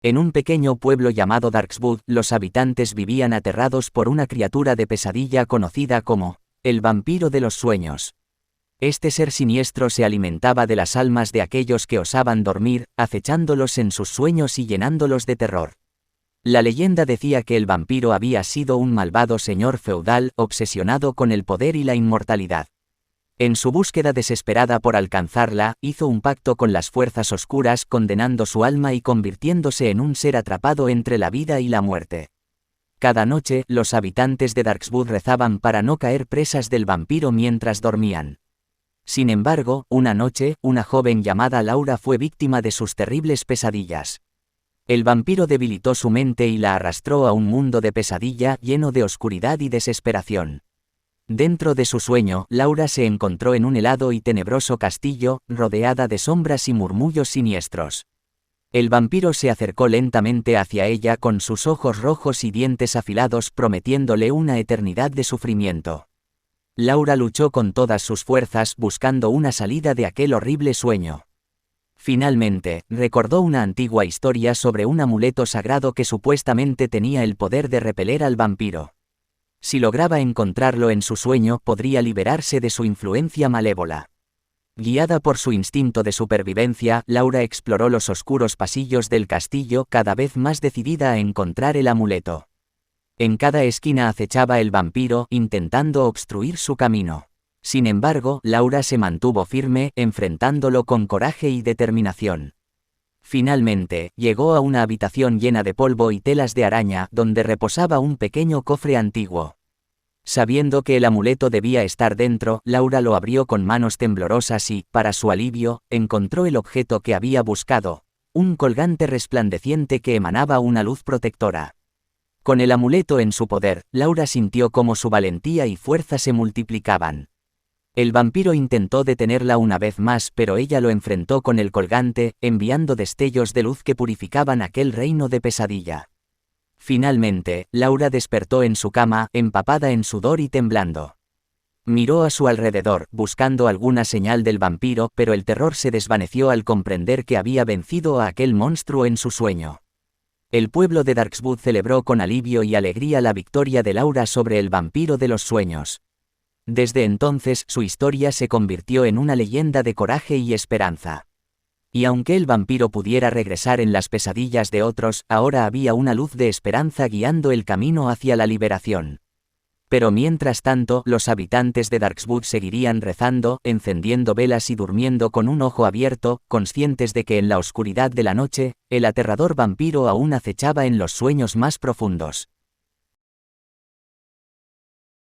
En un pequeño pueblo llamado Darkswood, los habitantes vivían aterrados por una criatura de pesadilla conocida como el vampiro de los sueños. Este ser siniestro se alimentaba de las almas de aquellos que osaban dormir, acechándolos en sus sueños y llenándolos de terror. La leyenda decía que el vampiro había sido un malvado señor feudal obsesionado con el poder y la inmortalidad. En su búsqueda desesperada por alcanzarla, hizo un pacto con las fuerzas oscuras, condenando su alma y convirtiéndose en un ser atrapado entre la vida y la muerte. Cada noche, los habitantes de Darkswood rezaban para no caer presas del vampiro mientras dormían. Sin embargo, una noche, una joven llamada Laura fue víctima de sus terribles pesadillas. El vampiro debilitó su mente y la arrastró a un mundo de pesadilla lleno de oscuridad y desesperación. Dentro de su sueño, Laura se encontró en un helado y tenebroso castillo, rodeada de sombras y murmullos siniestros. El vampiro se acercó lentamente hacia ella con sus ojos rojos y dientes afilados, prometiéndole una eternidad de sufrimiento. Laura luchó con todas sus fuerzas buscando una salida de aquel horrible sueño. Finalmente, recordó una antigua historia sobre un amuleto sagrado que supuestamente tenía el poder de repeler al vampiro. Si lograba encontrarlo en su sueño, podría liberarse de su influencia malévola. Guiada por su instinto de supervivencia, Laura exploró los oscuros pasillos del castillo, cada vez más decidida a encontrar el amuleto. En cada esquina acechaba el vampiro, intentando obstruir su camino. Sin embargo, Laura se mantuvo firme, enfrentándolo con coraje y determinación. Finalmente, llegó a una habitación llena de polvo y telas de araña, donde reposaba un pequeño cofre antiguo. Sabiendo que el amuleto debía estar dentro, Laura lo abrió con manos temblorosas y, para su alivio, encontró el objeto que había buscado, un colgante resplandeciente que emanaba una luz protectora. Con el amuleto en su poder, Laura sintió cómo su valentía y fuerza se multiplicaban. El vampiro intentó detenerla una vez más, pero ella lo enfrentó con el colgante, enviando destellos de luz que purificaban aquel reino de pesadilla. Finalmente, Laura despertó en su cama, empapada en sudor y temblando. Miró a su alrededor, buscando alguna señal del vampiro, pero el terror se desvaneció al comprender que había vencido a aquel monstruo en su sueño. El pueblo de Darkswood celebró con alivio y alegría la victoria de Laura sobre el vampiro de los sueños. Desde entonces, su historia se convirtió en una leyenda de coraje y esperanza. Y aunque el vampiro pudiera regresar en las pesadillas de otros, ahora había una luz de esperanza guiando el camino hacia la liberación. Pero mientras tanto, los habitantes de Darkswood seguirían rezando, encendiendo velas y durmiendo con un ojo abierto, conscientes de que en la oscuridad de la noche, el aterrador vampiro aún acechaba en los sueños más profundos.